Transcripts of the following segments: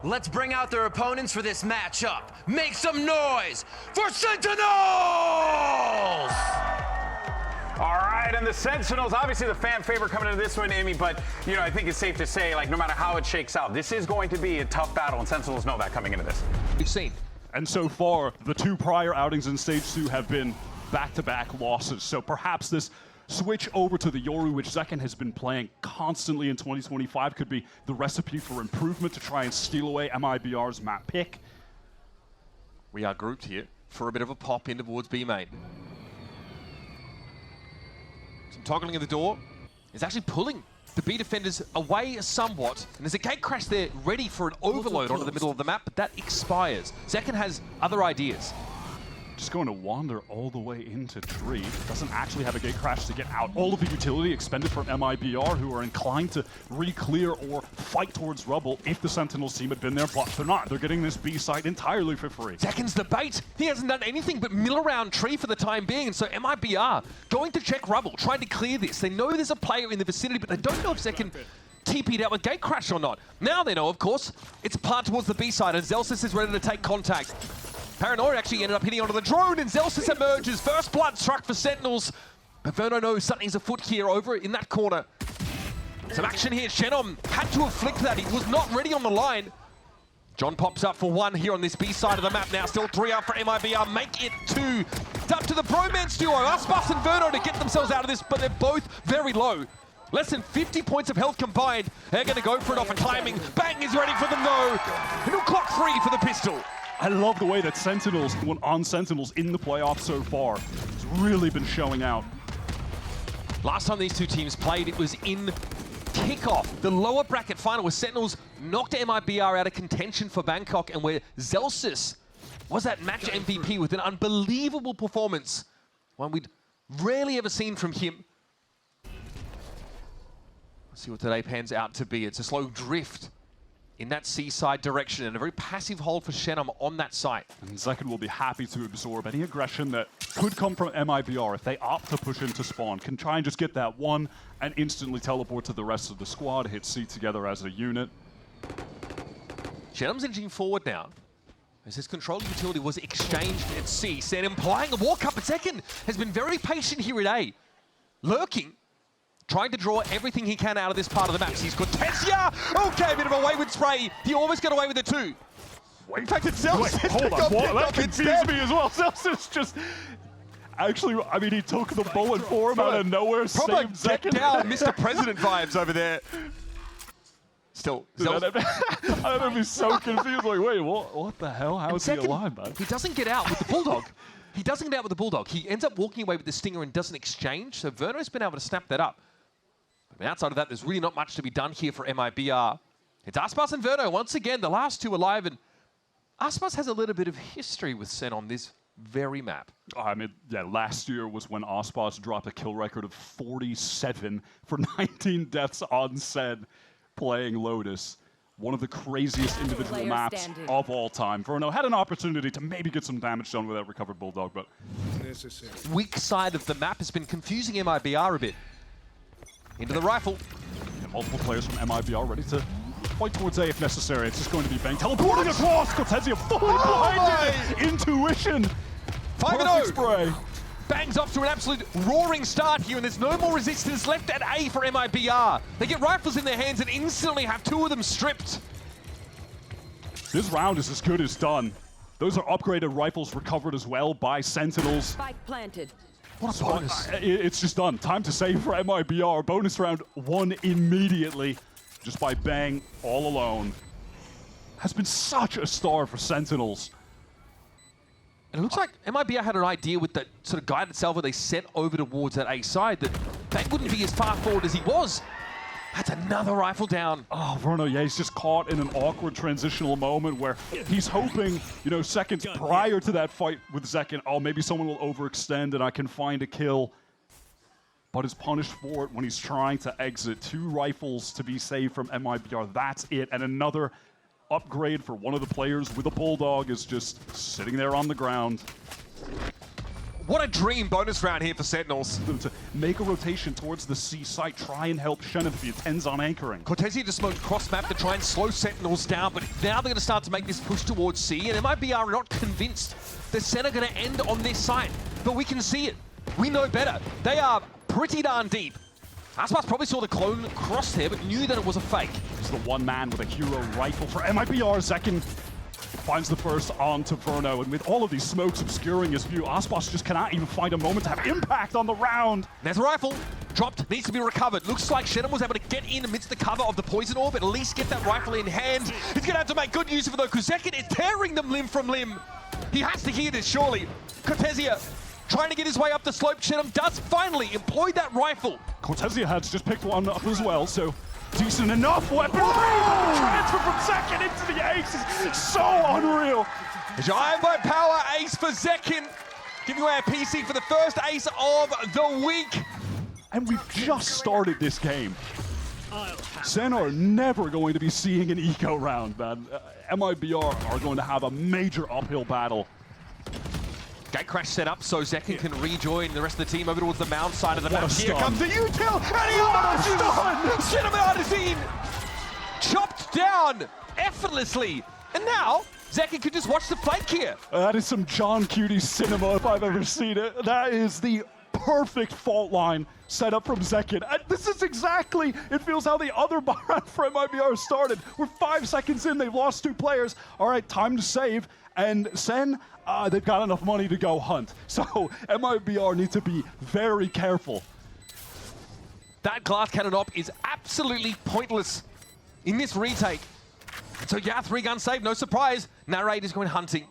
Let's bring out their opponents for this matchup. Make some noise for Sentinels! All right, and the Sentinels, obviously the fan favorite coming into this one, Amy, but, you know, I think it's safe to say, like, no matter how it shakes out, this is going to be a tough battle, and Sentinels know that coming into this. We've seen. And so far, the two prior outings in Stage 2 have been back-to-back losses, so perhaps this switch over to the Yoru, which Zekken has been playing constantly in 2025, could be the recipe for improvement to try and steal away MIBR's map pick. We are grouped here for a bit of a pop in towards B main. Some toggling of the door is actually pulling the B defenders away somewhat, and there's a gate crash there ready for an overload onto the middle of the map, but that expires. Zekken has other ideas. Just going to wander all the way into tree. Doesn't actually have a gate crash to get out. All of the utility expended from MIBR, who are inclined to re-clear or fight towards rubble if the Sentinels team had been there, but they're not. They're getting this B site entirely for free. Zekken's the bait. He hasn't done anything but mill around tree for the time being, and so MIBR going to check rubble, trying to clear this. They know there's a player in the vicinity, but they don't know if Zekken TP'd out with gate crash or not. Now they know, of course, it's a part towards the B side, and Zelsis is ready to take contact. Paranoia actually ended up hitting onto the drone, and Zelsis emerges. First blood struck for Sentinels. But Verno knows something's afoot here over in that corner. Some action here. Shenom had to have flicked that. He was not ready on the line. John pops up for one here on this B side of the map now. Still 3 out for MIBR. Make it 2. It's up to the bromance duo, Aspas and Verno, to get themselves out of this, but they're both very low. Less than 50 points of health combined. They're going to go for it off a climbing. Bang is ready for them though. And he'll clock 3 for the pistol. I love the way that Sentinels went on Sentinels in the playoffs so far. It's really been showing out. Last time these two teams played, it was in kickoff, the lower bracket final, where Sentinels knocked MIBR out of contention for Bangkok, and where Zelsis was that match MVP with an unbelievable performance, one we'd rarely ever seen from him. Let's see what today pans out to be. It's a slow drift in that seaside direction, and a very passive hold for Shenom on that site. And Zekken will be happy to absorb any aggression that could come from MIBR if they opt to push into spawn. Can try and just get that one and instantly teleport to the rest of the squad, hit C together as a unit. Shenom's inching forward now, as his control utility was exchanged at C. Sen implying a walk up, but Zekken has been very patient here at A, lurking, trying to draw everything he can out of this part of the map. He's got Tessia! Okay, a bit of a wayward spray. He almost got away with the 2. In fact, it's Zelsis. Wait, hold on, what? That confused me as well. Zelsis just... Actually, I mean, he took the bullet for him out of nowhere, saved Zekken. Get down, Mr. President vibes over there. Still, Zelsis... I'd be so confused, like, wait, what the hell? How is he alive, man? He doesn't get out with the Bulldog. He doesn't get out with the Bulldog. He ends up walking away with the Stinger and doesn't exchange, so Verno's been able to snap that up. But outside of that, there's really not much to be done here for MIBR. It's Aspas and Verno once again, the last two alive, and Aspas has a little bit of history with Sen on this very map. I mean, yeah, last year was when Aspas dropped a kill record of 47 for 19 deaths on Sen playing Lotus. One of the craziest individual maps of all time. Verno had an opportunity to maybe get some damage done with that recovered Bulldog, but... Weak side of the map has been confusing MIBR a bit. Into the rifle. And multiple players from MIBR ready to fight towards A if necessary. It's just going to be Bang teleporting across. Cortezia fully blinded. Intuition. 5-0. Spray. Bang's off to an absolute roaring start here, and there's no more resistance left at A for MIBR. They get rifles in their hands and instantly have 2 of them stripped. This round is as good as done. Those are upgraded rifles recovered as well by Sentinels. Spike planted. What a bonus. It's just done. Time to save for MIBR. Bonus round 1 immediately, just by Bang all alone. Has been such a star for Sentinels. And it looks like MIBR had an idea with that sort of guided salvo they sent over towards that A side that Bang wouldn't be as far forward as he was. That's another rifle down. Oh, Verno, yeah, he's just caught in an awkward transitional moment where he's hoping, you know, seconds prior to that fight with Zekken, oh, maybe someone will overextend and I can find a kill. But is punished for it when he's trying to exit. 2 rifles to be saved from MIBR, that's it. And another upgrade for one of the players with a Bulldog is just sitting there on the ground. What a dream bonus round here for Sentinels. To make a rotation towards the C site, try and help Shannon if he attends on anchoring. Cortezia just smoked cross-map to try and slow Sentinels down, but now they're going to start to make this push towards C, and MIBR are not convinced the Sen are going to end on this site. But we can see it. We know better. They are pretty darn deep. Aspas probably saw the clone cross there, but knew that it was a fake. He's the one man with a hero rifle for MIBR. Zekin finds the first onto Verno, and with all of these smokes obscuring his view, Aspas just cannot even find a moment to have impact on the round. There's a rifle. Dropped, needs to be recovered. Looks like Shannon was able to get in amidst the cover of the poison orb, at least get that rifle in hand. He's going to have to make good use of it though, because Zekin is tearing them limb from limb. He has to hear this, surely. Cortezia trying to get his way up the slope. Shannon does finally employ that rifle. Cortezia has just picked one up as well, so decent enough weapon. The transfer from Zekin into the ace is so unreal. Giant by power ace for Zekin, giving away a PC for the first ace of the week. And we've just started this game. Sen are never going to be seeing an eco round, man. MIBR are going to have a major uphill battle. Gate crash set up so Zekin can rejoin the rest of the team over towards the mound side of the map. Here stun. comes the util, and he almost Cinnamon chopped down effortlessly. And now, Zekin can just watch the flank here. That is some John Cutie cinema if I've ever seen it. That is the perfect fault line set up from Zekin. And this is exactly, it feels how the other round for MIBR started. We're 5 seconds in, they've lost 2 players. All right, time to save. And Sen, they've got enough money to go hunt. So MIBR need to be very careful. That glass cannon op is absolutely pointless in this retake. So yeah, 3-gun save, no surprise. Narrate is going hunting.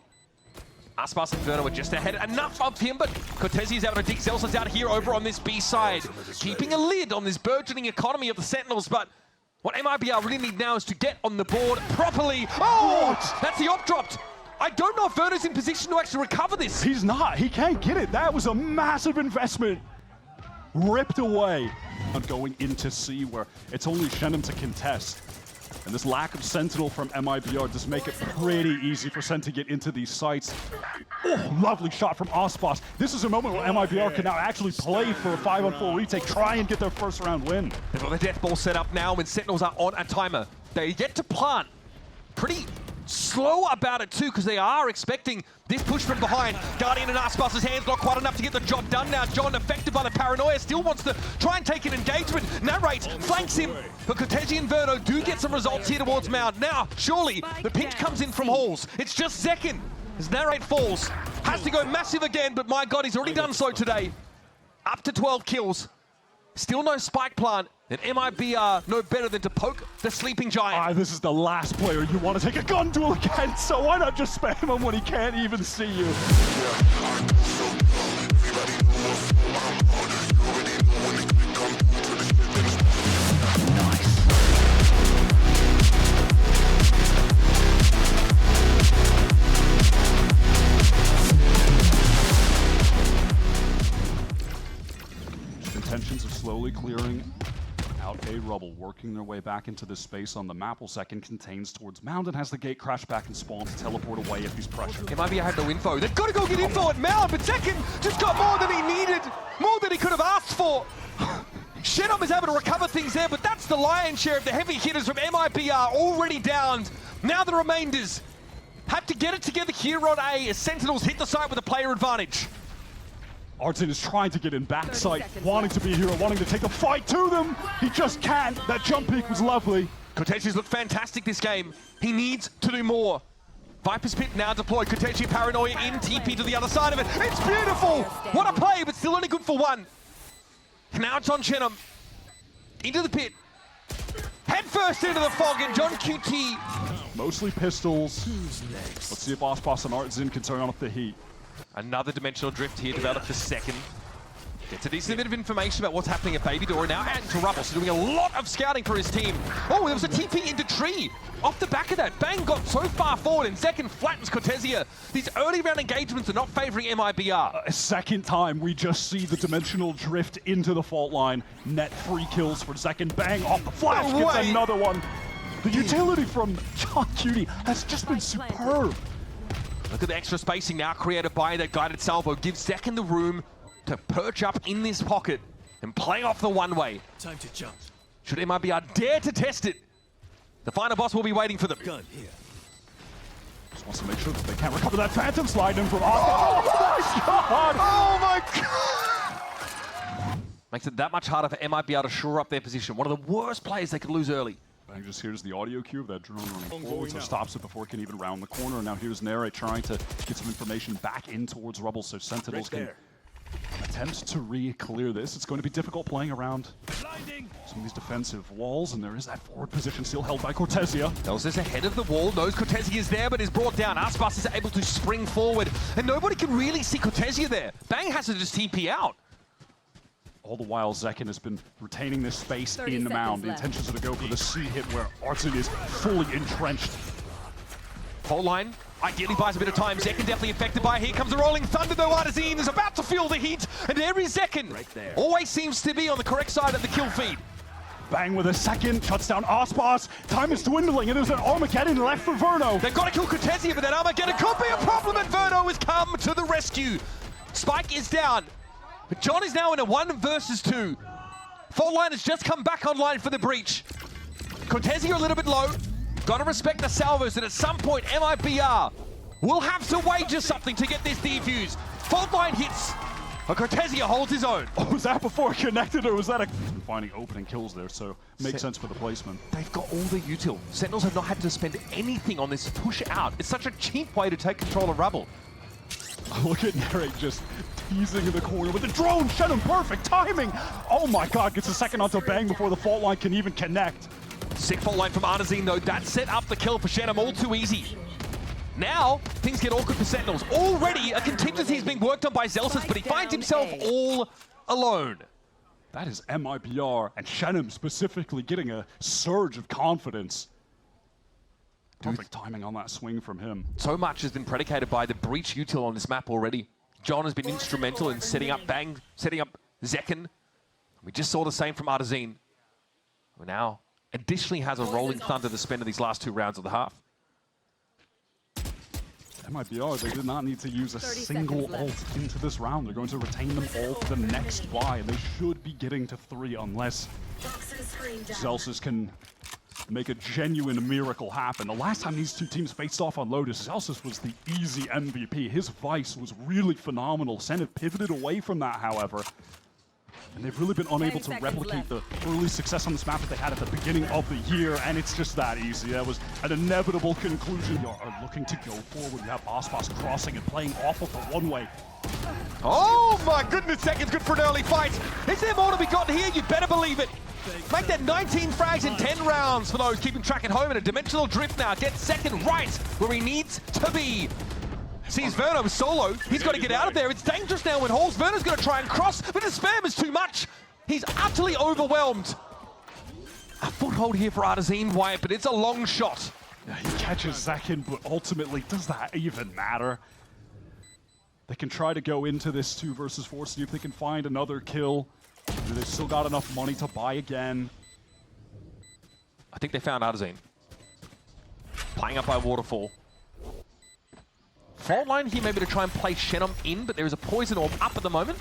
Aspas and Verno are just ahead. Enough of him, but Cortezia is able to dig Celsius out here over on this B side. Keeping a lid on this burgeoning economy of the Sentinels, but what MIBR really need now is to get on the board properly. Oh, that's the op dropped. I don't know if Verno's in position to actually recover this. He's not, he can't get it. That was a massive investment. Ripped away. Going into C where it's only Shannon to contest. And this lack of Sentinel from MIBR does make it pretty easy for Sen to get into these sites. Oh, lovely shot from Aspas. This is a moment where MIBR can now actually play for a 5-on-4 retake, try and get their first round win. They've got the death ball set up now when Sentinels are on a timer. They get to plant. Pretty slow about it too, because they are expecting this push from behind. Guardian and Aspas' hands not quite enough to get the job done now. John, affected by the paranoia, still wants to try and take an engagement. Narrate flanks him, but Cortezia and Verno do get some results here towards Mound. Now, surely, the pinch comes in from Halls. It's just Zekin as Narrate falls. Has to go massive again, but my God, he's already done so today. Up to 12 kills. Still no spike plant. And MIBR know better than to poke the sleeping giant. This is the last player you want to take a gun duel against, so why not just spam him when he can't even see you? Intentions of slowly clearing out a rubble, working their way back into this space on the map. Second contains towards Mound and has the gate crash back and spawn to teleport away if he's pressured. MIBR had no info. They've got to go get info at Mound, but Zekin just got more than he needed, more than he could have asked for. Shenom is able to recover things there, but that's the lion's share of the heavy hitters from MIBR already downed. Now the remainders have to get it together here on A as Sentinels hit the site with a player advantage. Artin is trying to get in backside, wanting to be a hero, wanting to take the fight to them. He just can't. That jump peek was lovely. Cortezia's looked fantastic this game. He needs to do more. Viper's Pit now deployed. Cortezia paranoia in, TP to the other side of it. It's beautiful! What a play, but still only good for one. Now it's on Shenham. Into the pit. Head first into the fog, and John QT. Mostly pistols. Let's see if Aspas and Artzin can turn off the heat. Another dimensional drift here developed for second. Gets a decent bit of information about what's happening at Baby Door. Now adding to Rubble, so doing a lot of scouting for his team. Oh, there was a TP into Tree. Off the back of that, Bang got so far forward and second flattens Cortezia. These early round engagements are not favoring MIBR. A second time, we just see the dimensional drift into the fault line. Net 3 kills for Zekin. Bang off the flash, gets another one. The utility from John Cutie has just been superb. Look at the extra spacing now created by that guided salvo. Gives Zekin the room to perch up in this pocket and play off the one-way. Time to jump. Should MIBR dare to test it, the final boss will be waiting for them. Gun here. Just wants to make sure that they can't recover that Phantom slide in from Oscar. Oh my god! Makes it that much harder for MIBR to shore up their position. One of the worst plays they could lose early. Bang just hears the audio cue of that drone running forward, so stops it before it can even round the corner. And now here's Nere trying to get some information back in towards Rubble, so Sentinels can attempt to re-clear this. It's going to be difficult playing around some of these defensive walls, and there is that forward position still held by Cortesia. Elsa's ahead of the wall, knows Cortesia is there, but is brought down. Aspas is able to spring forward, and nobody can really see Cortesia there. Bang has to just TP out. All the while, Zekin has been retaining this space in the mound. The intentions are to go for the C hit where Artzen is fully entrenched. Fault line ideally buys a bit of time. Zekin definitely affected by it. Here comes the rolling thunder, though. Artazine is about to feel the heat, and there is Zekin. Right there. Always seems to be on the correct side of the kill feed. Bang with a second, shuts down Aspas. Time is dwindling, and there's an Armageddon left for Verno. They've got to kill Cortesia, but that Armageddon could be a problem, and Verno has come to the rescue. Spike is down, but John is now in a 1 versus 2. Fault line has just come back online for the breach. Cortesia a little bit low. Gotta respect the salvos, and at some point, MIBR will have to wager something to get this defuse. Fault line hits, but Cortesia holds his own. Oh, was that before it connected, or was that a... Finding opening kills there, so makes sense for the placement. They've got all the util. Sentinels have not had to spend anything on this push out. It's such a cheap way to take control of Rubble. Look at Narek just teasing in the corner with the drone. Shenum, perfect timing. Oh my god, gets a second onto Bang before the fault line can even connect. Sick fault line from Artazine, though. That set up the kill for Shenum all too easy. Now, things get awkward for Sentinels. Already, a contingency is being worked on by Zelsis, but he finds himself all alone. That is MIBR, and Shenum specifically getting a surge of confidence. Perfect timing on that swing from him. So much has been predicated by the breach util on this map already. John has been instrumental in setting up Bang, setting up Zekin. We just saw the same from Artazine. Who now additionally has a rolling thunder to spend in these last 2 rounds of the half. MIBR, they did not need to use a single ult into this round. They're going to retain them all for the next buy, and they should be getting to 3 unless Zelsis can make a genuine miracle happen. The last time these two teams faced off on Lotus, Zelsis was the easy MVP. His Vice was really phenomenal. Sen had pivoted away from that, however. And they've really been unable to replicate the early success on this map that they had at the beginning of the year, and it's just that easy. That was an inevitable conclusion. You are looking to go forward. You have Aspas crossing and playing off of the one-way. Oh my goodness, Zekin's good for an early fight. Is there more to be gotten here? You better believe it. Make that 19 frags in 10 rounds for those keeping track at home, and a dimensional drift now gets Zekin right where he needs to be. Sees Verno solo. He's got to get out of there. It's dangerous now with Halls. Verno's going to try and cross, but the spam is too much. He's utterly overwhelmed. A foothold here for Artazine, Wyatt, but it's a long shot. Yeah, he catches Zekin, but ultimately, does that even matter? They can try to go into this 2 versus 4, see if they can find another kill. They've still got enough money to buy again. I think they found Artazine. Playing up by Waterfall. Fault line here maybe to try and play Shenum in, but there is a poison orb up at the moment.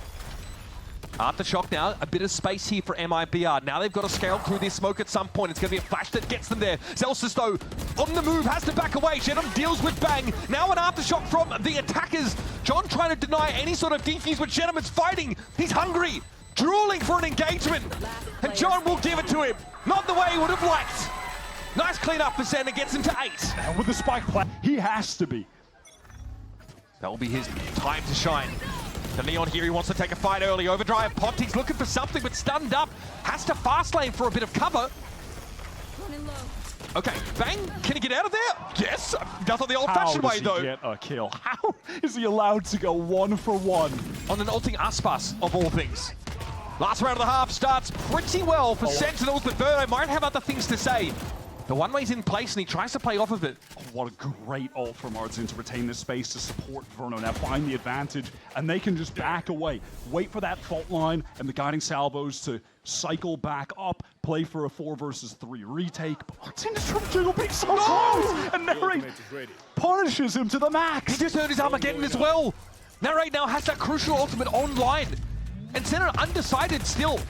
Aftershock now, a bit of space here for MIBR. Now they've got to scale through this smoke at some point. It's going to be a flash that gets them there. Zelsis, though, on the move, has to back away. Shenum deals with Bang. Now an aftershock from the attackers. John trying to deny any sort of defuse, but Shenum is fighting. He's hungry, drooling for an engagement. And John will give it to him. Not the way he would have liked. Nice clean up for Sen, gets him to 8. And with the spike play, he has to be. That will be his time to shine. The Neon here, he wants to take a fight early. Overdrive, Ponti's looking for something, but stunned up. Has to fast lane for a bit of cover. Okay, Bang, can he get out of there? Yes, does it the old-fashioned way, though. How does he get a kill? How is he allowed to go 1 for 1? On an ulting Aspas, of all things. Last round of the half starts pretty well for Sentinels, but Verno might have other things to say. The one-way's in place, and he tries to play off of it. Oh, what a great ult from Artzin to retain this space to support Verno. Now find the advantage, and they can just back away. Wait for that fault line and the guiding salvos to cycle back up, play for a 4 versus 3 retake. But Artzin is from Jiggle being so close, and Narrate punishes him to the max. He just earned his Armageddon as well. Narrate now has that crucial ultimate online. And Sentinel undecided still.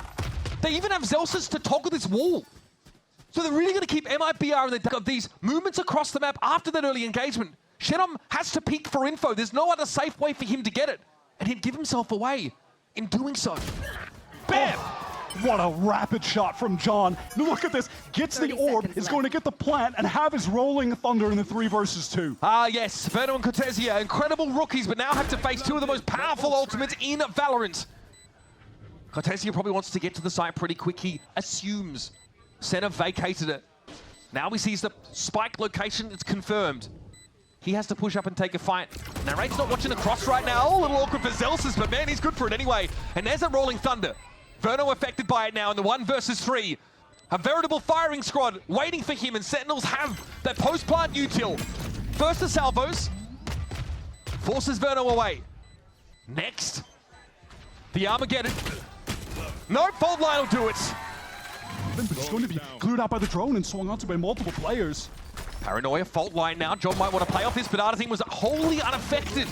They even have Zelsis to toggle this wall. So they're really going to keep MIBR in the dark of these movements across the map after that early engagement. Shenom has to peek for info. There's no other safe way for him to get it. And he'd give himself away in doing so. Bam! Oh, what a rapid shot from John. Look at this. Gets the orb, is going to get the plant, and have his rolling thunder in the 3 versus 2. Ah, yes. Verno and Cortesia, incredible rookies, but now have to face 2 of the most powerful ultimates in Valorant. Cortesia probably wants to get to the site pretty quick. He assumes Senna vacated it. Now he sees the spike location. It's confirmed. He has to push up and take a fight. Narrate's not watching across right now. A little awkward for Zelsis, but man, he's good for it anyway. And there's a rolling thunder. Verno affected by it now in the 1 versus 3. A veritable firing squad waiting for him, and Sentinels have that post-plant util. First the salvos. Forces Verno away. Next, the Armageddon. No, fault line will do it. But he's going to be glued out by the drone and swung onto by multiple players. Paranoia, fault line now. John might want to play off this, but Artazine was wholly unaffected.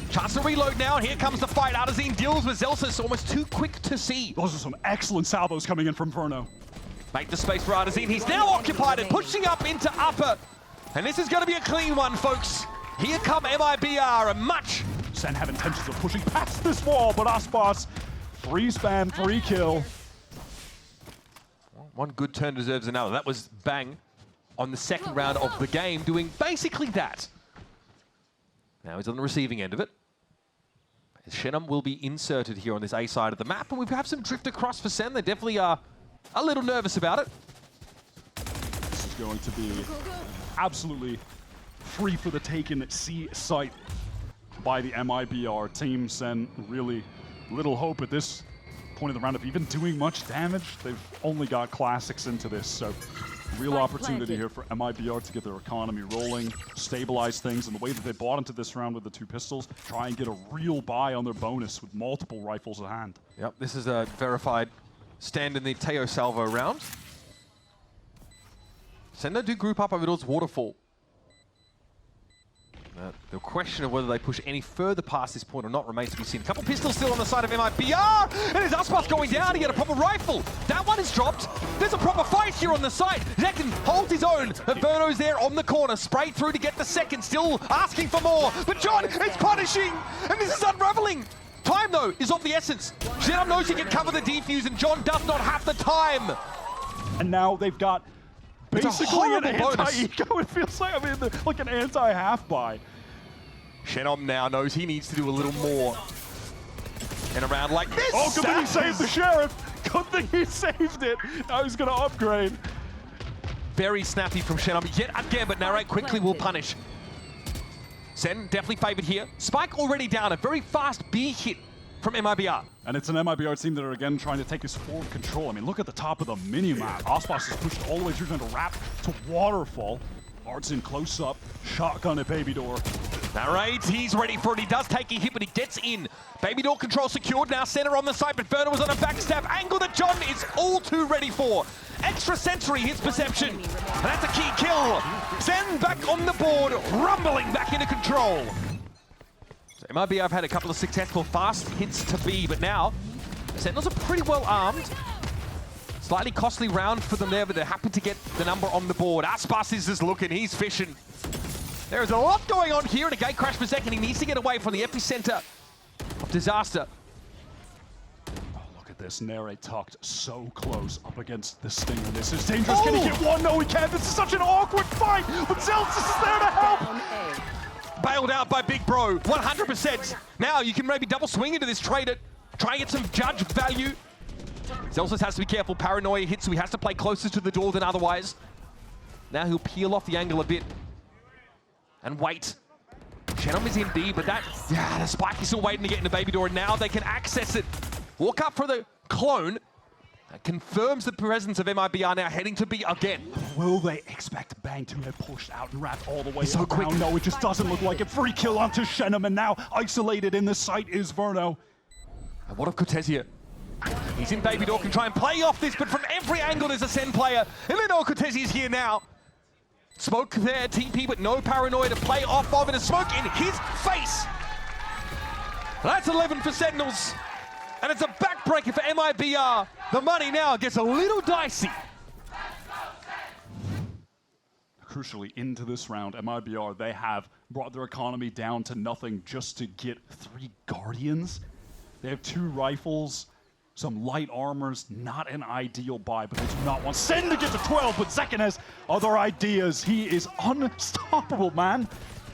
Chance to reload now, and here comes the fight. Artazine deals with Zelsis, almost too quick to see. Those are some excellent salvos coming in from Verno. Make the space for Artazine. He's now occupied and pushing up into upper. And this is going to be a clean one, folks. Here come MIBR, and much. Sen have intentions of pushing past this wall, but Aspas, 3 spam, 3 kill. One good turn deserves another. That was Bang on the second round of the game, doing basically that. Now he's on the receiving end of it. Shenom will be inserted here on this A side of the map, and we have some drift across for Sen. They definitely are a little nervous about it. This is going to be absolutely free for the taken C site by the MIBR team. Sen really little hope at this point of the round of even doing much damage. They've only got classics into this, so real opportunity here for MIBR to get their economy rolling, stabilize things, and the way that they bought into this round with the 2 pistols, try and get a real buy on their bonus with multiple rifles at hand. Yep, this is a verified stand in the Teo Salvo round. Sendo do group up over towards Waterfall. The question of whether they push any further past this point or not remains to be seen. A couple pistols still on the side of MIBR, and his Aspas going down to get a proper rifle. That one is dropped. There's a proper fight here on the site. Zekin holds his own. Verno's there on the corner, sprayed through to get the second, still asking for more. But John is punishing, and this is unraveling. Time, though, is of the essence. Shenom knows he can cover the defuse, and John does not have the time. And now they've got basically an horrible bonus. anti-eco, it feels like. I mean, like an anti-half buy. Shenom now knows he needs to do a little more in a round like this. Oh, good thing he saved the Sheriff. Good thing he saved it. Now he's going to upgrade. Very snappy from Shenom yet again, but Narrate quickly will punish. Sen definitely favored here. Spike already down, a very fast B hit from MIBR. And it's an MIBR team that are again trying to take his forward control. I mean, look at the top of the mini-map. Aspas is pushed all the way through, trying to wrap to Waterfall. Art's in close up, shotgun at Baby Door. Narrate, he's ready for it. He does take a hit, but he gets in. Baby Door control secured, now center on the side, but Verno was on a backstab angle that John is all too ready for. Extra sensory hits perception, and that's a key kill. Zen back on the board, rumbling back into control. So MIB have had a couple of successful fast hits to B, but now Sentinels are pretty well armed. Slightly costly round for them there, but they're happy to get the number on the board. Aspas is just looking, he's fishing. There is a lot going on here, and a gate crash per second. He needs to get away from the epicenter of disaster. Oh, look at this. Narrate tucked so close up against the Stinger. This is dangerous. Can he get one? No, he can't. This is such an awkward fight, but Zelsis is there to help. Bailed out by Big Bro, 100%. Now you can maybe double swing into this trade it. Try and get some judge value. Zelsis has to be careful. Paranoia hits, so he has to play closer to the door than otherwise. Now he'll peel off the angle a bit and wait. Shenom is in B, but the spike is still waiting to get into Baby Door, and now they can access it. Walk up for the clone. That confirms the presence of MIBR now heading to B again. Will they expect Bang to have pushed out and wrapped all the way So around? quick. No, it just doesn't look like it. Free kill onto Shenham, and now isolated in the site is Verno. And what of Cortez here? He's in Baby Door, can try and play off this, but from every angle there's a SEN player. And then Cortez is here now. Smoke there, TP, but no paranoia to play off of, and a smoke in his face. That's 11 for Sentinels. And it's a backbreaker for MIBR. The money now gets a little dicey. Crucially, into this round, MIBR, they have brought their economy down to nothing just to get 3 Guardians. They have 2 rifles, some light armors, not an ideal buy, but they do not want SEN to get to 12, but Zekken has other ideas. He is unstoppable, man.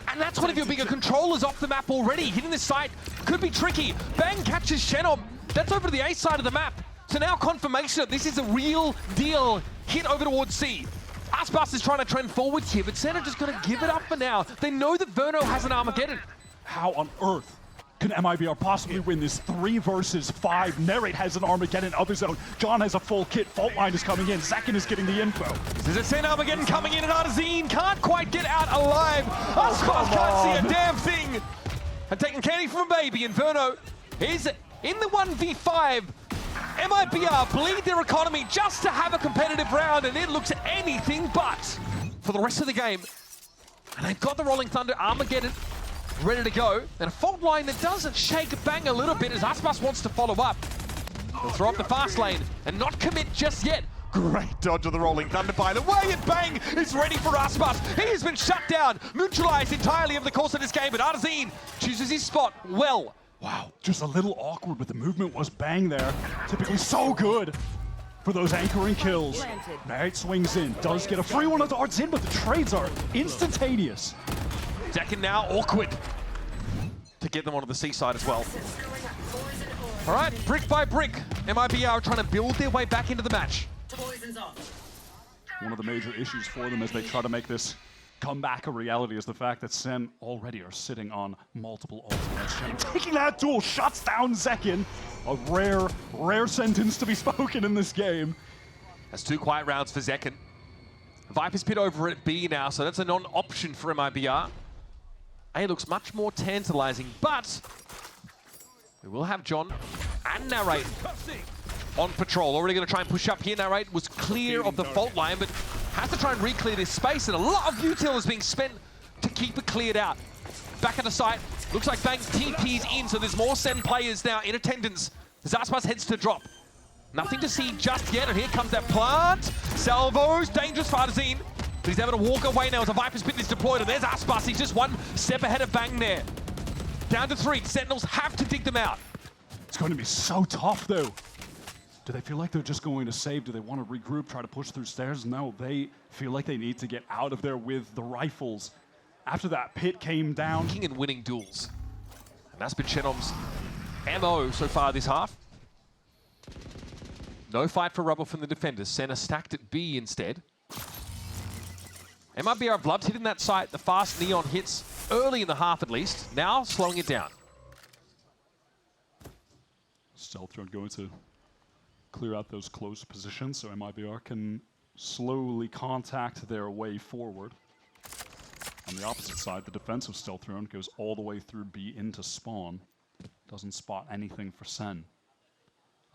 And that's one of your bigger controllers off the map already. Hitting this site could be tricky. Bang catches Shenham. That's over to the A side of the map. So now confirmation that this is a real deal hit over towards C. Aspas is trying to trend forwards here, but SEN are just going to give it up for now. They know that Verno has an Armageddon. How on earth can MIBR possibly win this 3 versus 5? Nerate has an Armageddon of his own. John has a full kit. Faultline is coming in. Zekken is getting the info. There's a SEN Armageddon coming in, and Artazine can't quite get out alive. Aspas can't see a damn thing. And taking candy from a baby, and Verno is in the 1v5. MIBR bleed their economy just to have a competitive round, and it looks anything but for the rest of the game. And they've got the Rolling Thunder Armageddon ready to go, and a fault line that doesn't shake Bang a little bit as Aspas wants to follow up. He'll throw up the fast lane and not commit just yet. Great dodge of the Rolling Thunder by the way, and Bang is ready for Aspas. He has been shut down, neutralized entirely over the course of this game, but Artazine chooses his spot well. Wow, just a little awkward, but the movement was Bang there. Typically so good for those anchoring kills. Barrett swings in, does get a free one of the darts in, but the trades are instantaneous. Zekken now awkward to get them onto the seaside as well. All right, brick by brick, MIBR are trying to build their way back into the match. One of the major issues for them as they try to make this comeback a reality is the fact that SEN already are sitting on multiple ultimates. Taking that duel shuts down Zekken. A rare sentence to be spoken in this game. That's 2 quiet rounds for Zekken. Viper's Pit over at B now, so that's a non-option for MIBR. A looks much more tantalizing, but we will have John and Narrate on patrol. Already going to try and push up here. Narrate was clear of the fault line, but has to try and re-clear this space, and a lot of util is being spent to keep it cleared out. Back at the site, looks like Bang TP's in, so there's more SEN players now in attendance. Zaspas heads to drop. Nothing to see just yet, and here comes that plant. Salvos, dangerous for Artazine. But he's able to walk away now as a Viper's Pit is deployed, and there's Aspas. He's just 1 step ahead of Bang there. Down to 3. Sentinels have to dig them out. It's going to be so tough, though. Do they feel like they're just going to save? Do they want to regroup, try to push through stairs? No, they feel like they need to get out of there with the rifles. After that pit came down. King and winning duels. And that's been Shenom's MO so far this half. No fight for rubble from the defenders. SEN stacked at B instead. MIBR have loved hitting that site. The fast neon hits early in the half at least. Now slowing it down. Stealth drone going to clear out those close positions so MIBR can slowly contact their way forward. On the opposite side, the defensive stealth drone goes all the way through B into spawn. Doesn't spot anything for SEN.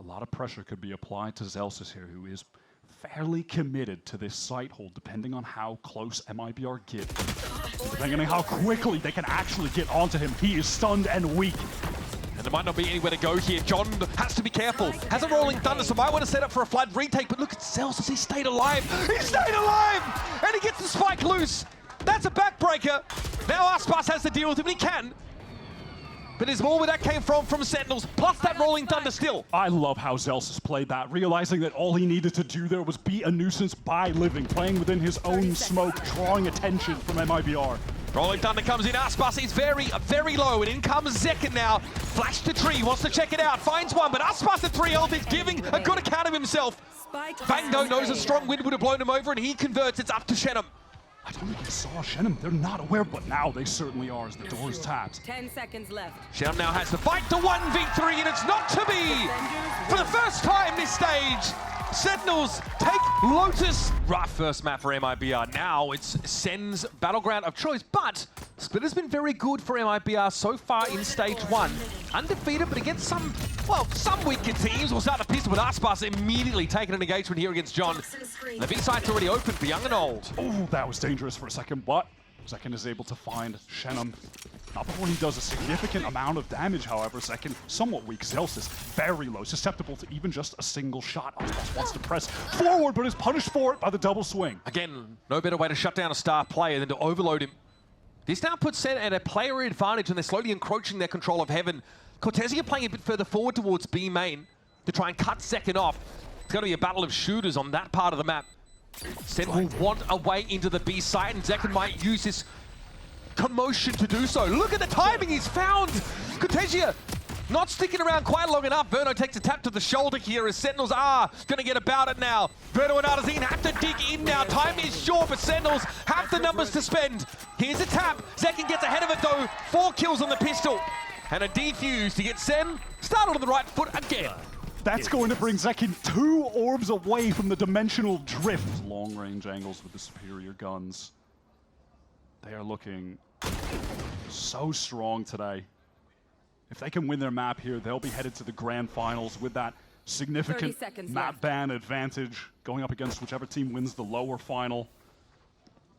A lot of pressure could be applied to Zelsis here, who is fairly committed to this site hold, depending on how close MIBR get. Depending on how quickly they can actually get onto him. He is stunned and weak. And there might not be anywhere to go here. John has to be careful. Has a Rolling Thunder, so might want to set up for a flood retake, but look at Zelsis, he stayed alive. He stayed alive! And he gets the spike loose. That's a backbreaker. Now Aspas has to deal with him, and he can. But there's more where that came from Sentinels, plus that Rolling Thunder still. I love how Zelsis played that, realizing that all he needed to do there was be a nuisance by living, playing within his own smoke, drawing attention from MIBR. Rolling Thunder comes in, Aspas is very low, and in comes Zekken now. Flash to tree, wants to check it out, finds one, but Aspas at 3 health is giving a good account of himself. Bango knows a strong wind would have blown him over, and he converts. It's up to Shenham. I don't think he saw Shenum. They're not aware, but now they certainly are as the door is tapped. 10 seconds left. Shenum now has to fight to 1v3, and it's not to be! For the first time this stage, Sentinels take Lotus. Rough first map for MIBR. Now it's SEN's battleground of choice, but Split has been very good for MIBR so far in stage 1. Undefeated, but against some weaker teams. We'll start the pistol with Aspas immediately taking an engagement here against John. The B site's already open for young and old. Oh, that was dangerous for a second, but Zekin is able to find Shenum. Not before he does a significant amount of damage, however. Zekin, somewhat weak. Zelsis, very low, susceptible to even just a single shot. Aspas wants to press forward, but is punished for it by the double swing. Again, no better way to shut down a star player than to overload him. This now puts Sen at a player advantage, and they're slowly encroaching their control of Heaven. Cortesia playing a bit further forward towards B main to try and cut Zekin off. It's going to be a battle of shooters on that part of the map. Sen will want a way into the B site, and Zekin might use this commotion to do so. Look at the timing he's found! Cortesia not sticking around quite long enough. Verno takes a tap to the shoulder here as Sentinels are going to get about it now. Verno and Artazine have to dig in now. Time is short, but Sentinels have the numbers to spend. Here's a tap. Zekin gets ahead of it though. 4 kills on the pistol. And a defuse to get Sen started on the right foot again. That's going to bring Zekin 2 orbs away from the dimensional drift. Long-range angles with the superior guns. They are looking so strong today. If they can win their map here, they'll be headed to the Grand Finals with that significant map ban advantage going up against whichever team wins the lower final.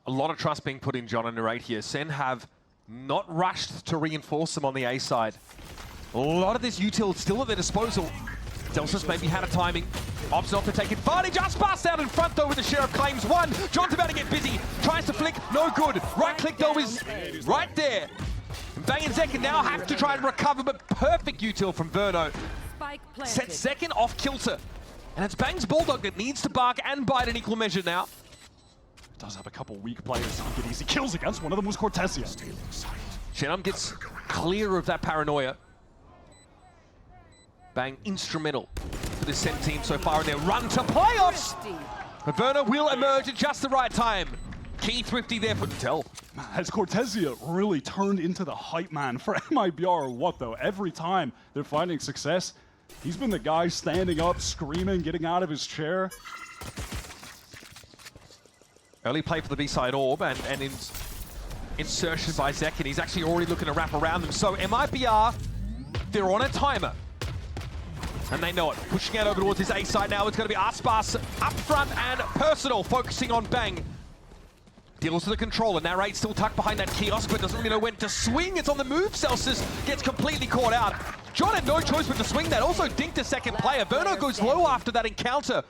A lot of trust being put in John and Narrate here. Sen have not rushed to reinforce them on the A side. A lot of this util still at their disposal. Delsus maybe had a timing. Opts not to take advantage. Aspas out in front though with the Sheriff claims 1. John's about to get busy. Tries to flick. No good. Right click though is right there. Bang and Zekin now have to try and recover, but perfect util from Verno. Sets Zekin off kilter. And it's Bang's Bulldog that needs to bark and bite in equal measure now. It does have a couple weak players to get easy kills against. One of them was Cortesia. Shenum gets clear of that paranoia. Bang instrumental for the SEN team so far in their run to playoffs. But Verno will emerge at just the right time. Key thrifty there for Tell. Has Cortesia really turned into the hype man for MIBR or what though? Every time they're finding success, he's been the guy standing up, screaming, getting out of his chair. Early play for the B-side orb and insertion by Zekin. He's actually already looking to wrap around them. So MIBR, they're on a timer. And they know it. Pushing out over towards his A side now. It's going to be Aspas up front and Personal focusing on Bang. Deals to the controller. Narrate still tucked behind that kiosk, but doesn't really know when to swing. It's on the move. Celsius gets completely caught out. John had no choice but to swing that. Also dinked a second player. Verno goes low after that encounter.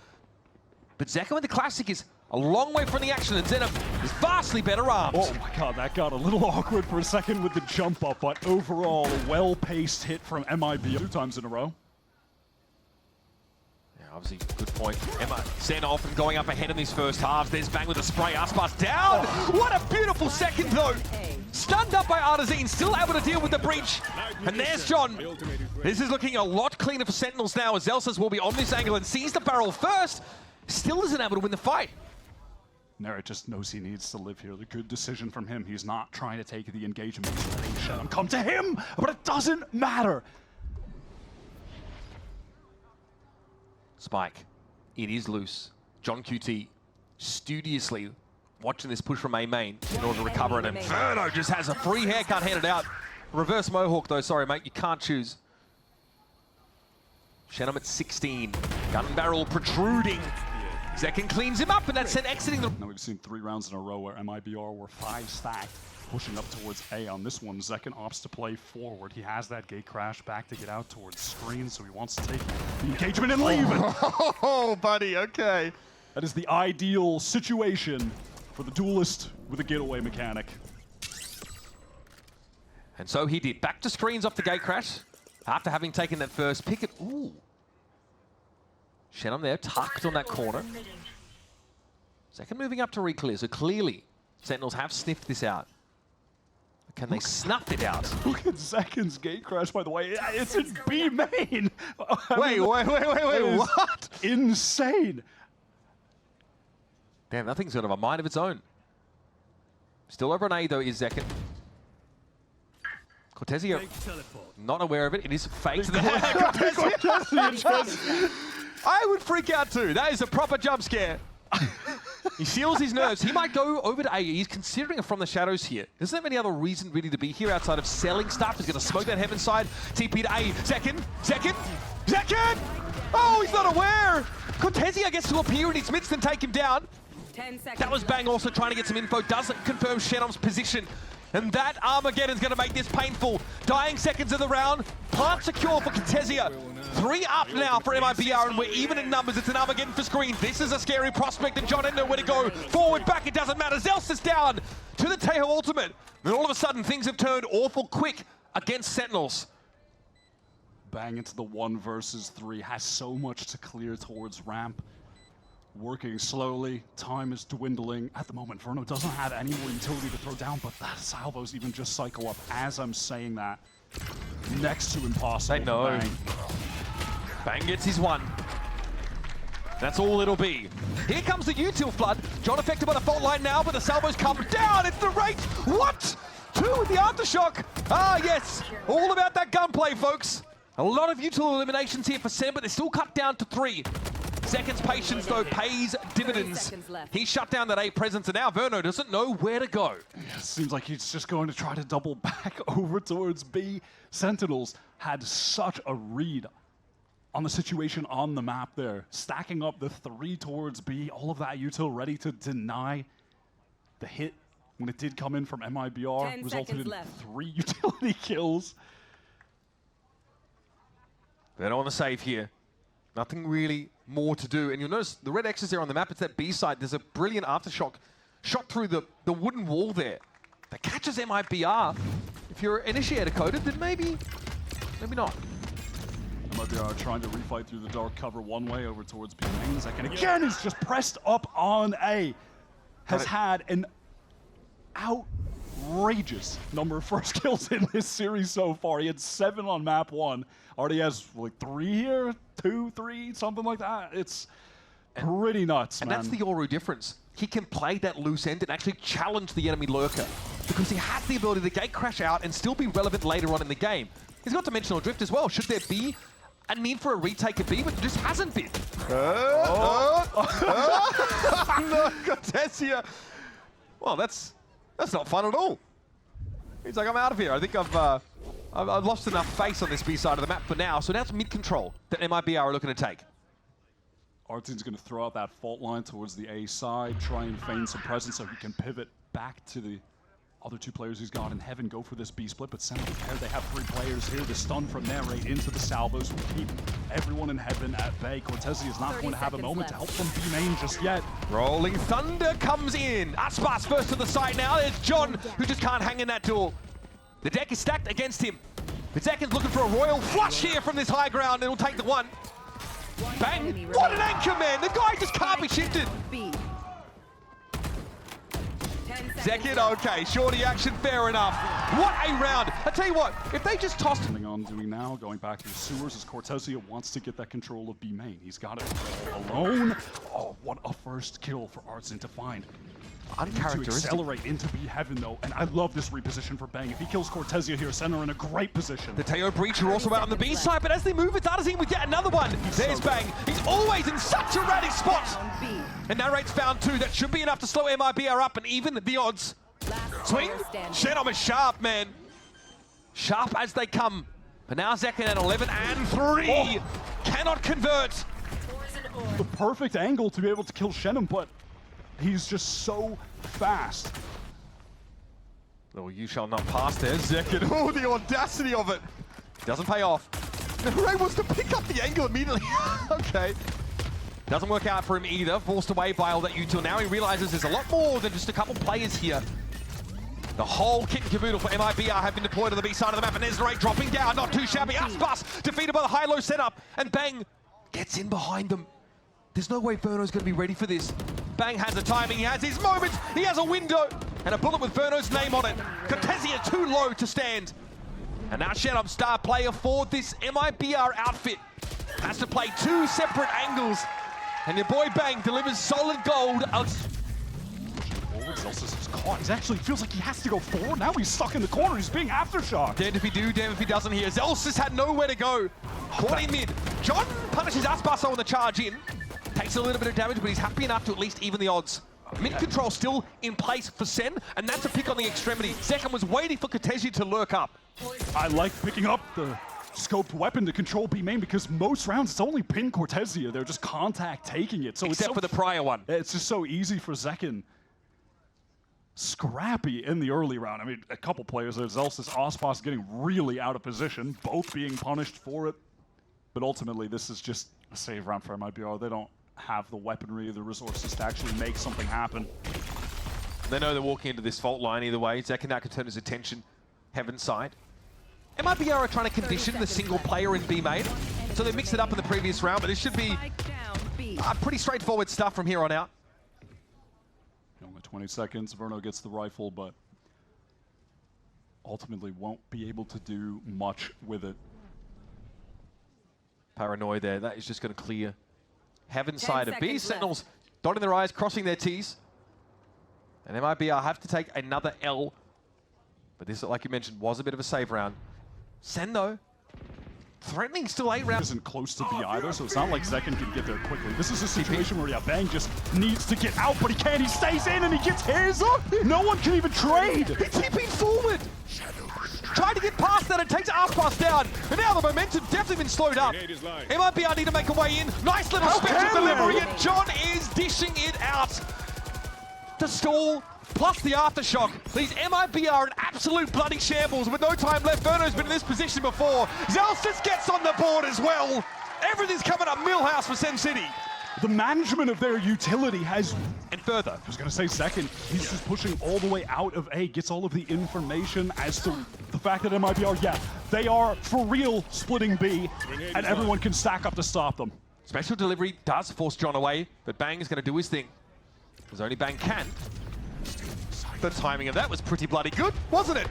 But Zeko with the classic is a long way from the action, and Zenith is vastly better armed. Oh my god, that got a little awkward for a second with the jump up, but overall, a well-paced hit from MIBR 2 times in a row. Obviously, good point. Sen often going up ahead in these first halves. There's Bang with a spray. Aspas down. What a beautiful second, though. Stunned up by Artazine, still able to deal with the breach. And there's John. This is looking a lot cleaner for Sentinels now, as Zelsis will be on this angle and sees the barrel first. Still isn't able to win the fight. Narrate just knows he needs to live here. The good decision from him. He's not trying to take the engagement. He's letting Shenum come to him, but it doesn't matter. Spike. It is loose. John QT studiously watching this push from A main in order to recover it, and Verno just has a free haircut handed out. Reverse Mohawk though, sorry mate, you can't choose. Shenum at 16. Gun barrel protruding. Zekin cleans him up, and that's Sen exiting the... Now we've seen 3 rounds in a row where MIBR were 5 stacked, pushing up towards A on this one. Zekin opts to play forward. He has that gate crash back to get out towards screen, so he wants to take the engagement and leave it. Oh, buddy, okay. That is the ideal situation for the duelist with a getaway mechanic. And so he did. Back to screens off the gate crash after having taken that first pick. Ooh. Shenum there, tucked on that corner. Second moving up to reclear, so clearly Sentinels have sniffed this out. Can they snuff it out? Look at Zekin's gate crash, by the way. It's in B main. Wait, what? Insane. Damn, that thing's got a mind of its own. Still over an A though is Zekin. Cortezia, not aware of it. It is fake to the Cortezia. I would freak out too. That is a proper jump scare. He feels his nerves. He might go over to A. He's considering it from the shadows here. Doesn't have any other reason really to be here outside of selling stuff. He's going to smoke that heaven side. TP to A. Zekin. Oh, he's not aware. Cortezia gets to appear in his midst and take him down. 10 seconds That was Bang also trying to get some info. Doesn't confirm Shenom's position. And that Armageddon's going to make this painful. Dying seconds of the round. Plant secure for Cortezia. 3 up now for MIBR, and we're even in numbers. It's an Armageddon for screen. This is a scary prospect, and John didn't know where to go. Forward, back, it doesn't matter. Zelsta's down to the Tejo ultimate. And all of a sudden, things have turned awful quick against Sentinels. Bang into the 1 versus 3. Has so much to clear towards ramp. Working slowly, time is dwindling. At the moment, Verno doesn't have any more utility to throw down, but that salvos even just cycle up as I'm saying that. Next to impossible. They know. Bang gets his 1. That's all it'll be. Here comes the util flood. John affected by the fault line now, but the salvos come down. It's the rate. What? 2 with the aftershock. Ah, yes. All about that gunplay, folks. A lot of util eliminations here for SEN, but they're still cut down to 3. Zekin's patience, though, pays dividends. He shut down that A presence, and now Verno doesn't know where to go. Yeah, seems like he's just going to try to double back over towards B. Sentinels had such a read on the situation on the map there. Stacking up the 3 towards B, all of that util ready to deny the hit when it did come in from MIBR, resulted in 3 utility kills. Verno on the save here. Nothing really more to do. And you'll notice the red X is there on the map. It's that B side. There's a brilliant aftershock shot through the wooden wall there that catches MIBR. If you're initiator coded, then maybe not. MIBR trying to refight through the dark cover one way over towards B main. Zekin again is just pressed up on A. Has had an outrageous number of first kills in this series so far. He had 7 on map 1. Already has like 3 here, 2, 3, something like that. It's pretty nuts, and man. that's the Yoru difference. He can play that loose end and actually challenge the enemy lurker because he has the ability to gate crash out and still be relevant later on in the game. He's got dimensional drift as well. Should there be a need for a retake of B, but there just hasn't been. No, Cortezia. Well, that's not fun at all. He's like, I'm out of here. I think I've lost enough face on this B side of the map for now, so now it's mid-control that MIBR are looking to take. Artin's going to throw out that fault line towards the A side, try and feign some presence so he can pivot back to the other 2 players he's got in heaven, go for this B split, but Sen prepared. They have 3 players here. The stun from there right into the salvos will keep everyone in heaven at bay. Cortezia is not going to have a moment to help them B main just yet. Rolling Thunder comes in. Aspas first to the side now. There's John, who just can't hang in that door. The deck is stacked against him. But Zekin's looking for a royal flush here from this high ground. It'll take the 1. Bang! What an anchor, man! The guy just can't be shifted. Zekin, okay, shorty action, fair enough. What a round! I tell you what, if they just tossed Something on doing now, going back through sewers as Cortezia wants to get that control of B main. He's got it alone. Oh, what a first kill for Artsin to find. To uncharacteristic. accelerate into B heaven though, and I love this reposition for Bang. If he kills Cortezia here, Sen are in a great position. The Tejo Breach are also out on the B side, but as they move, it's Artsin with yet another one. There's Bang. He's always in such a erratic spot. And narrate's found 2. That should be enough to slow MIBR up and even the odds. Swing. Shenom is sharp, man. Sharp as they come. But now Zekin at 11 and 3. Oh. Cannot convert. The perfect angle to be able to kill Shenom, but he's just so fast. Oh, you shall not pass there, Zekin. Oh, the audacity of it. Doesn't pay off. Ray wants to pick up the angle immediately. Okay. Doesn't work out for him either. Forced away by all that util. Now he realizes there's a lot more than just a couple players here. The whole kit and caboodle for MIBR have been deployed on the B side of the map, and there's Ray dropping down. Not too shabby. Aspas defeated by the high-low setup, and Bang gets in behind them. There's no way Verno's going to be ready for this. Bang has the timing, he has his moment, he has a window, and a bullet with Verno's name on it. Cortezia too low to stand. And now Shenom, star player for this MIBR outfit, has to play 2 separate angles. And your boy Bang delivers solid gold. Forward Zelsis is caught. He's actually feels like he has to go forward. Now he's stuck in the corner. He's being aftershocked. Damned if he do, damned if he doesn't here. Zelsis had nowhere to go. Caught in mid. John punishes Aspaso on the charge in. Takes a little bit of damage, but he's happy enough to at least even the odds. Mid control still in place for Sen, and that's a pick on the extremity. Second was waiting for Cortesi to lurk up. I like picking up the scoped weapon to control B main because most rounds it's only pin Cortesia. They're just contact taking it. So Except for the prior one. It's just so easy for Zekken. Scrappy in the early round. I mean, a couple players there. Zelsis, Ospas getting really out of position, both being punished for it. But ultimately, this is just a save round for MIBR. They don't have the weaponry, the resources to actually make something happen. They know they're walking into this fault line either way. Zekken now can turn his attention heaven side. MIBR are trying to condition the single player in B main, so they mixed it up in the previous round, but it should be pretty straightforward stuff from here on out. Only 20 seconds, Verno gets the rifle, but ultimately won't be able to do much with it. Paranoid there, that is just going to clear heaven side of B. Sentinels dotting their I's, crossing their T's. And MIBR have to take another L. But this, like you mentioned, was a bit of a save round. Sen, though, threatening still 8 rounds. Isn't close to B either, so it's not like Zekken can get there quickly. This is a situation where, yeah, Bang just needs to get out, but he can't. He stays in and he gets his up. No one can even trade. He TP'd forward. Trying to get past that, it takes Aspas down. And now the momentum definitely been slowed up. MIBR need to make a way in. Nice little special delivery, and John is dishing it out. The stall, plus the aftershock. These MIBR are an absolute bloody shambles with no time left. Verno's been in this position before. Zelsis gets on the board as well. Everything's coming up Millhouse for Sen City. The management of their utility has... And further. I was going to say Zekken, he's just pushing all the way out of A, gets all of the information as to the fact that MIBR, yeah, they are for real splitting B, and everyone can stack up to stop them. Special delivery does force John away, but Bang is going to do his thing. Because only Bang can. The timing of that was pretty bloody good, wasn't it?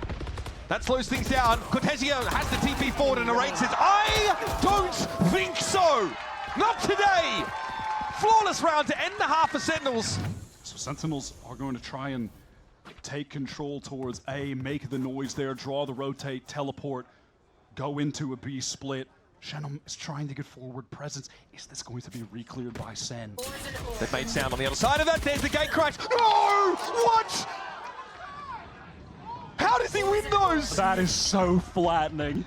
That slows things down. Cortesio has the TP forward and narrates it. I don't think so! Not today! Flawless round to end the half for Sentinels. So Sentinels are going to try and take control towards A, make the noise there, draw the rotate, teleport, go into a B split. Shannon is trying to get forward presence. Is this going to be re-cleared by Sen? They've made sound on the other side of that. There's the gate crash. No! What? How does he win those? That is so flattening.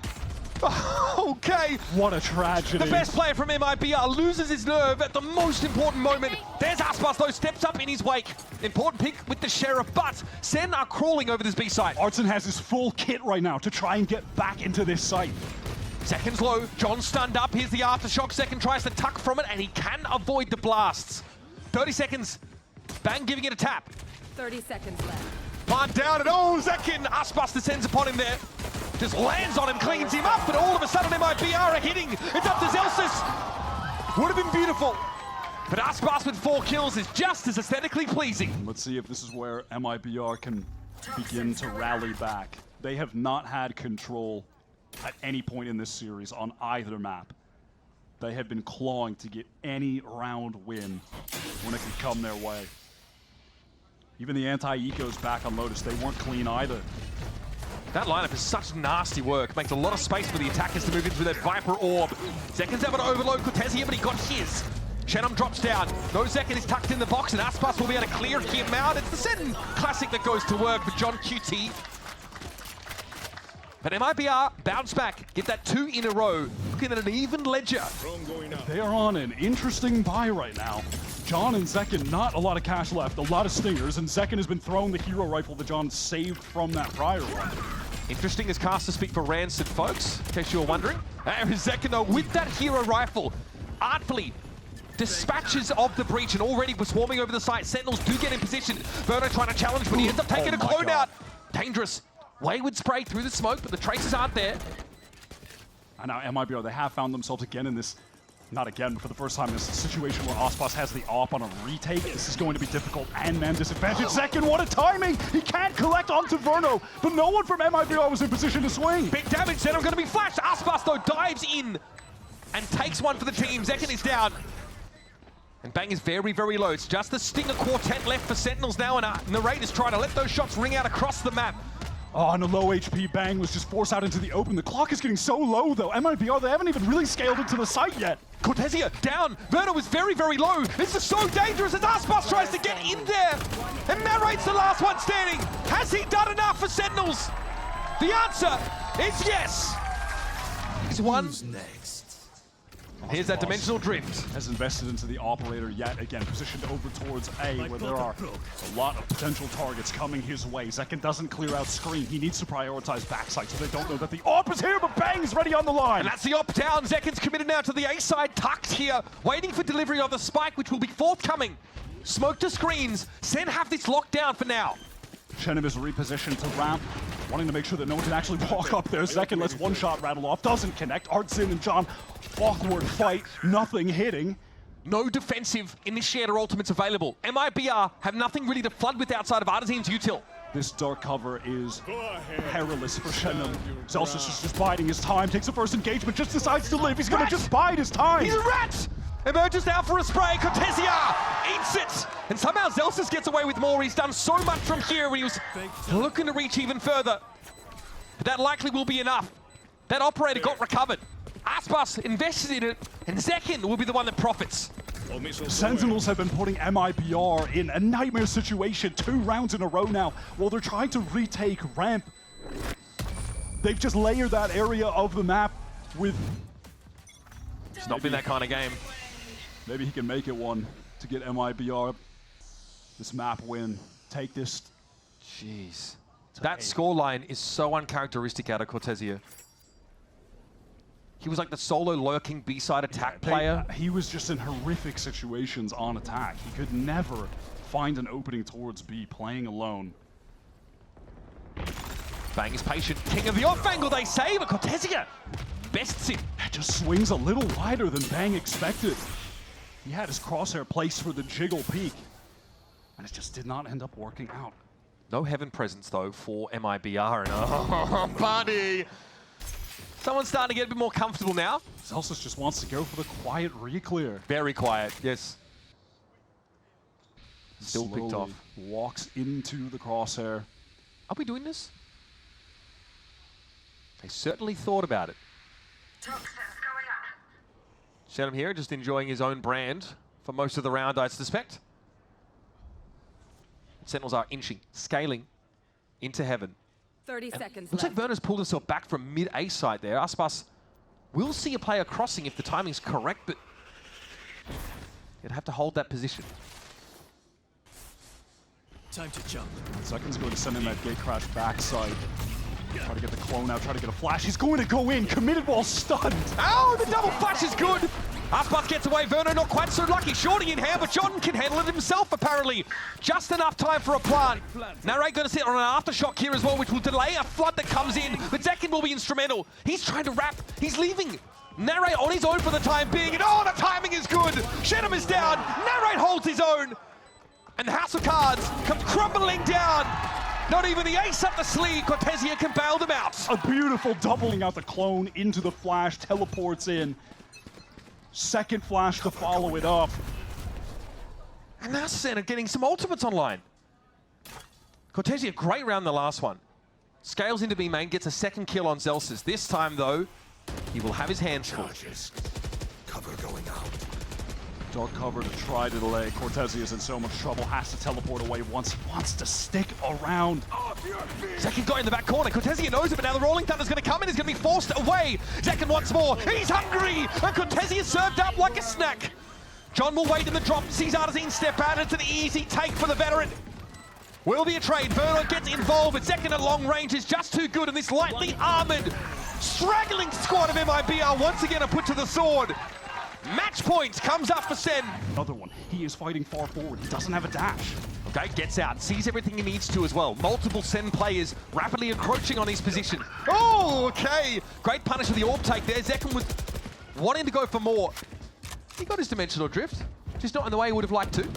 Okay. What a tragedy. The best player from MIBR loses his nerve at the most important moment. There's Aspas, though, steps up in his wake. Important pick with the Sheriff, but Sen are crawling over this B site. Artson has his full kit right now to try and get back into this site. Seconds low, John stunned up. Here's the aftershock. Second tries to tuck from it, and he can avoid the blasts. 30 seconds. Bang giving it a tap. 30 seconds left. Plant down, and oh, Zekken, Aspas descends upon him there. Just lands on him, cleans him up, but all of a sudden MIBR are hitting. It's up to Zelsis. Would have been beautiful. But Aspas with 4 kills is just as aesthetically pleasing. Let's see if this is where MIBR can begin to rally back. They have not had control at any point in this series on either map. They have been clawing to get any round win when it could come their way. Even the anti-ecos back on Lotus, they weren't clean either. That lineup is such nasty work. Makes a lot of space for the attackers to move in through that Viper Orb. Zeken's able to overload Cortesi, but he got his. Shannon drops down. No Zekken is tucked in the box, and Aspas will be able to clear him out. It's the Sen classic that goes to work for John QT. But MIBR bounce back, get that 2 in a row. Looking at an even ledger. They are on an interesting buy right now. John and Zekken, not a lot of cash left, a lot of stingers, and Zekken has been throwing the hero rifle that John saved from that prior one. Interesting as casters speak for Rancid, folks, in case you were wondering. Zekken, though, with that hero rifle, artfully dispatches of the breach and already was swarming over the site. Sentinels do get in position. Verno trying to challenge, but he ends up taking a clone out. Dangerous. Wayward spray through the smoke, but the traces aren't there. And now MIBR, they have found themselves again in this, not again, but for the first time in this situation where Ospas has the op on a retake. This is going to be difficult and man disadvantage. Zekken, what a timing! He can't collect onto Verno, but no one from MIBR was in position to swing. Big damage, Zenom going to be flashed. Aspas, though, dives in and takes one for the team. Zekken is down. And Bang is very, very low. It's just the Stinger quartet left for Sentinels now, and Narrate is trying to let those shots ring out across the map. Oh, and a low HP Bang was just forced out into the open. The clock is getting so low, though. MIBR, they haven't even really scaled into the site yet. Cortesia down. Verno was very, very low. This is so dangerous as Aspas tries to get in there. And Narrate's the last one standing. Has he done enough for Sentinels? The answer is yes. He's won. Here's that dimensional drift. Has invested into the operator yet again, positioned over towards A, where there are a lot of potential targets coming his way. Zekin doesn't clear out screen. He needs to prioritize backside so they don't know that the AWP is here, but Bang's ready on the line. And that's the AWP down. Zekin's committed now to the A side, tucked here, waiting for delivery of the spike, which will be forthcoming. Smoke to screens. Sen have this locked down for now. Chenim is repositioned to ramp, wanting to make sure that no one can actually walk up there. Zekin lets one shot rattle off, doesn't connect. Artzin and John, awkward fight, nothing hitting. No defensive initiator ultimates available. MIBR have nothing really to flood with outside of Artisan's util. This dark cover is perilous for Chenim. Zelsis is just biding his time, takes the first engagement, just decides to live. He's gonna just bide his time. He's a rat! Emerges now for a spray. Cortesia eats it! And somehow Zelsis gets away with more. He's done so much from here when he was looking to reach even further. But that likely will be enough. That operator got recovered. Aspas invested in it, and Zekin will be the one that profits. Sentinels have been putting MIBR in a nightmare situation 2 rounds in a row now while they're trying to retake ramp. They've just layered that area of the map with... It's not been that kind of game. Maybe he can make it one to get MIBR this map win. Take this. Jeez. That scoreline is so uncharacteristic out of Cortesia. He was like the solo lurking B-side attack player. He was just in horrific situations on attack. He could never find an opening towards B playing alone. Bang is patient. King of the off angle, they say, but Cortesia bests him. It just swings a little wider than Bang expected. He had his crosshair placed for the jiggle peak, and it just did not end up working out. No heaven presence, though, for MIBR. And oh, buddy. Someone's starting to get a bit more comfortable now. Zelsis just wants to go for the quiet re-clear. Very quiet, yes. Still Slowly picked off. Walks into the crosshair. Are we doing this? They certainly thought about it. Chenim here, just enjoying his own brand for most of the round, I suspect. Sentinels are inching, scaling into heaven. 30 seconds Looks left. like Werner's pulled himself back from mid-A side there. Aspas will see a player crossing if the timing's correct, but you'd have to hold that position. Time to jump. Zekin's going to send in that gate crash backside. Try to get the clone out, try to get a flash. He's going to go in, committed while stunned. Oh, the double flash is good. Aspas gets away. Verno not quite so lucky. Shorty in hand, but Jordan can handle it himself, apparently. Just enough time for a plant. Narrate going to sit on an aftershock here as well, which will delay a flood that comes in. But Zekin will be instrumental. He's trying to wrap. He's leaving. Narrate on his own for the time being. And oh, the timing is good. Chenim is down. Narrate holds his own. And the House of Cards comes crumbling down. Not even the ace up the sleeve. Cortesia can bail them out. A beautiful doubling out the clone into the flash, teleports in. Second flash to follow it up. And now Sen are getting some ultimates online. Cortesia, great round the last one. Scales into B main, gets a second kill on Zelsis. This time, though, he will have his hands full. Cover going out. Dark cover to try to delay. Cortesia is in so much trouble, has to teleport away once. He wants to stick around. Zekin got in the back corner. Cortesia knows it, but now the Rolling Thunder's going to come in. He's going to be forced away. Zekin once more. He's hungry. And Cortesia served up like a snack. John will wait in the drop. Sees Artisan step out into the easy take for the veteran. Will be a trade. Verno gets involved, but Zekin at long range is just too good. And this lightly armored, straggling squad of MIBR once again are put to the sword. Match point comes up for Sen. Another one. He is fighting far forward. He doesn't have a dash. Okay, gets out, sees everything he needs to as well. Multiple Sen players rapidly encroaching on his position. Oh, okay. Great punish for the orb take there. Zekin was wanting to go for more. He got his dimensional drift, just not in the way he would have liked to.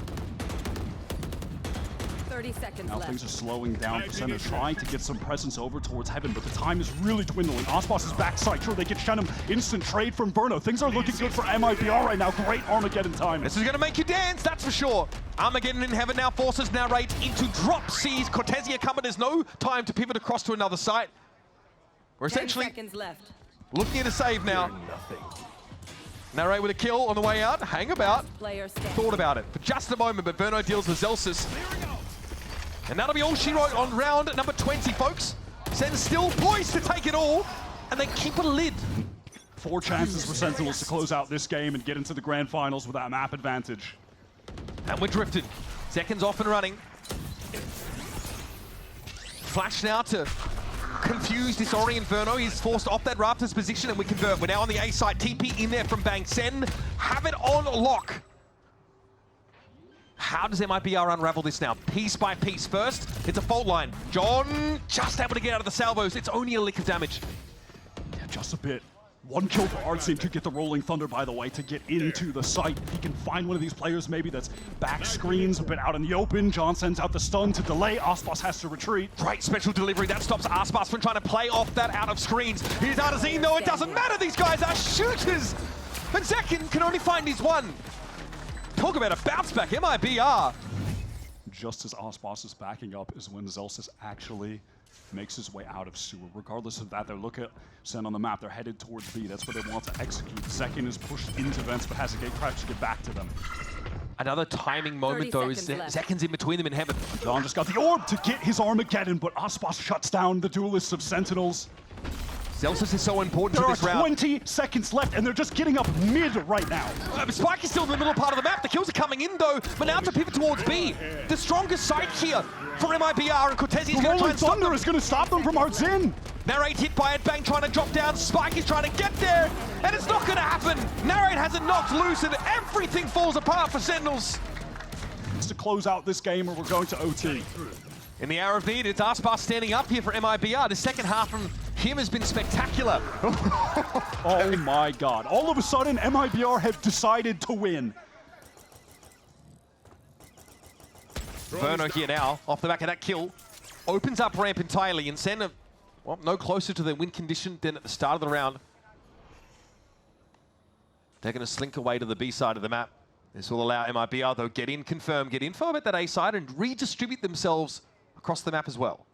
30 seconds Now left. things are slowing down for Sentinels, trying to get some presence over towards Heaven, but the time is really dwindling. Osbos' backside, sure, they get Shenum. Instant trade from Verno. Things are looking good for MIBR right now. Great Armageddon time. This is going to make you dance, that's for sure. Armageddon in Heaven now forces Narrate into drop C's. Cortesia coming, there's no time to pivot across to another site. We're 10 essentially seconds left. looking at a save now. Narrate with a kill on the way out. Hang about. Player standing. Thought about it for just a moment, but Verno deals with Zelsis. And that'll be all she wrote on round number 20, folks. Sen's still poised to take it all, and they keep a lid. 4 chances for Sentinels to close out this game and get into the grand finals with that map advantage. And we're drifted. Seconds off and running. Flash now to confuse, disorient Verno. He's forced off that Raptors position, and we convert. We're now on the A side. TP in there from Bang. Sen have it on lock. How does MIBR unravel this now? Piece by piece. First, it's a fault line. John just able to get out of the salvos. It's only a lick of damage. Yeah, just a bit. 1 kill for Artsyn to get the Rolling Thunder, by the way, to get into the site. He can find one of these players maybe that's back screens, a bit out in the open. John sends out the stun to delay. Osbos has to retreat. Great special delivery. That stops Aspas from trying to play off that out of screens. Here's Artazine, though. It doesn't matter. These guys are shooters. And Zekin can only find his one. Talk about a bounce back. MIBR. Just as Osbos is backing up is when Zelsis actually makes his way out of sewer. Regardless of that, they look at Sen on the map. They're headed towards B. That's where they want to execute. Zekin is pushed into vents, but has a gate crash to get back to them. Another timing moment, though, is Zekin's in between them in Heaven. John just got the orb to get his Armageddon, but Osbos shuts down the duelists of Sentinels. Zelsis is so important There to are this round. 20 seconds left, and they're just getting up mid right now. Spike is still in the middle part of the map. The kills are coming in, though, but now to pivot towards B. The strongest side here for MIBR, and Cortesia's going to try Rolling and stop Thunder them. is going to stop them from Artsin. Narrate hit by it, Bang trying to drop down, Spike is trying to get there, and it's not going to happen. Narrate has it knocked loose, and everything falls apart for Sentinels. To close out this game, or we're going to OT. In the hour of need, it's Aspas standing up here for MIBR. The second half from him has been spectacular. Oh my god. All of a sudden, MIBR have decided to win. Verno here now, off the back of that kill, opens up ramp entirely, and Sen, well, no closer to the win condition than at the start of the round. They're going to slink away to the B side of the map. This will allow MIBR, though, get in, confirm, get info about that A side, and redistribute themselves across the map as well.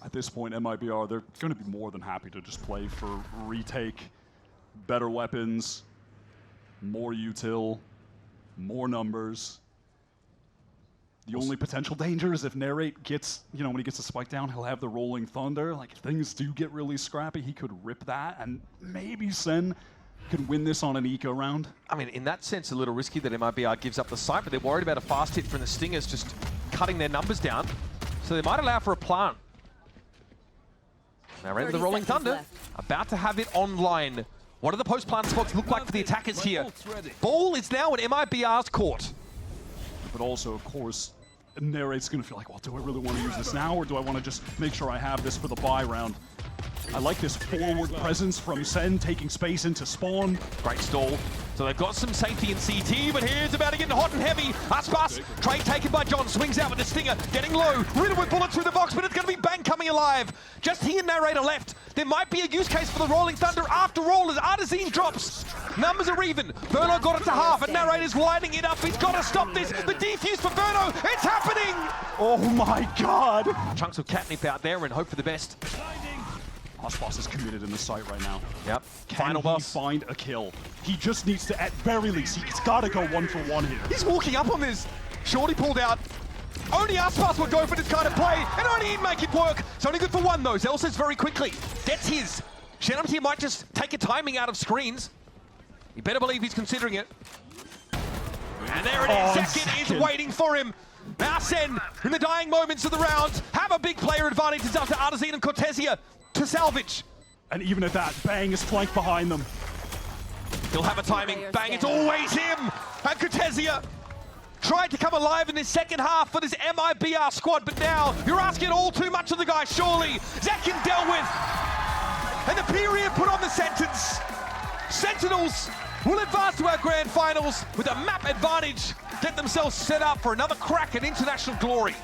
At this point, MIBR, they're going to be more than happy to just play for retake, better weapons, more util, more numbers. The only potential danger is if Narrate gets, you know, when he gets a spike down, he'll have the Rolling Thunder. Like, if things do get really scrappy, he could rip that, and maybe Sen could win this on an eco round. I mean, in that sense, a little risky that MIBR gives up the site, but they're worried about a fast hit from the Stingers just cutting their numbers down. So they might allow for a plant. Now, with the Rolling Thunder, about to have it online. What do the post-plant spots look like for the attackers here? Ball is now in MIBR's court. But also, of course, Narrate's going to feel like, well, do I really want to use this now, or do I want to just make sure I have this for the buy round? I like this forward presence from Sen, taking space into spawn. Great stall. So they've got some safety in CT, but here's about to get hot and heavy. Aspas, trade taken by John, swings out with the Stinger, getting low, riddled with bullets through the box, but it's going to be Bang coming alive. Just he and Narrator left. There might be a use case for the Rolling Thunder after all as Artazine drops. Numbers are even. Verno got it to half, and Narrator's lining it up. He's got to stop this. The defuse for Verno. It's happening! Oh my god! Chunks of catnip out there and hope for the best. Osbos is committed in the site right now. Yep. Can he find a kill? He just needs to, at very least, he's got to go 1-for-1 here. He's walking up on this. Shorty pulled out. Only Aspas would go for this kind of play, and only he'd make it work. It's only good for one, though. Zelsis very quickly gets his. Shenum here might just take a timing out of screens. You better believe he's considering it. And there it is. Zekin is waiting for him. Now Sen, in the dying moments of the round, have a big player advantage. It's up to Artazine and Cortesia to salvage. And even at that, Bang is flanked behind them. He'll have a timing. Bang, it's always him. And Cortesia tried to come alive in this second half for this MIBR squad, but now you're asking all too much of the guy, surely. Zekin dealt with. And the period put on the sentence. Sentinels will advance to our grand finals with a map advantage, get themselves set up for another crack at international glory.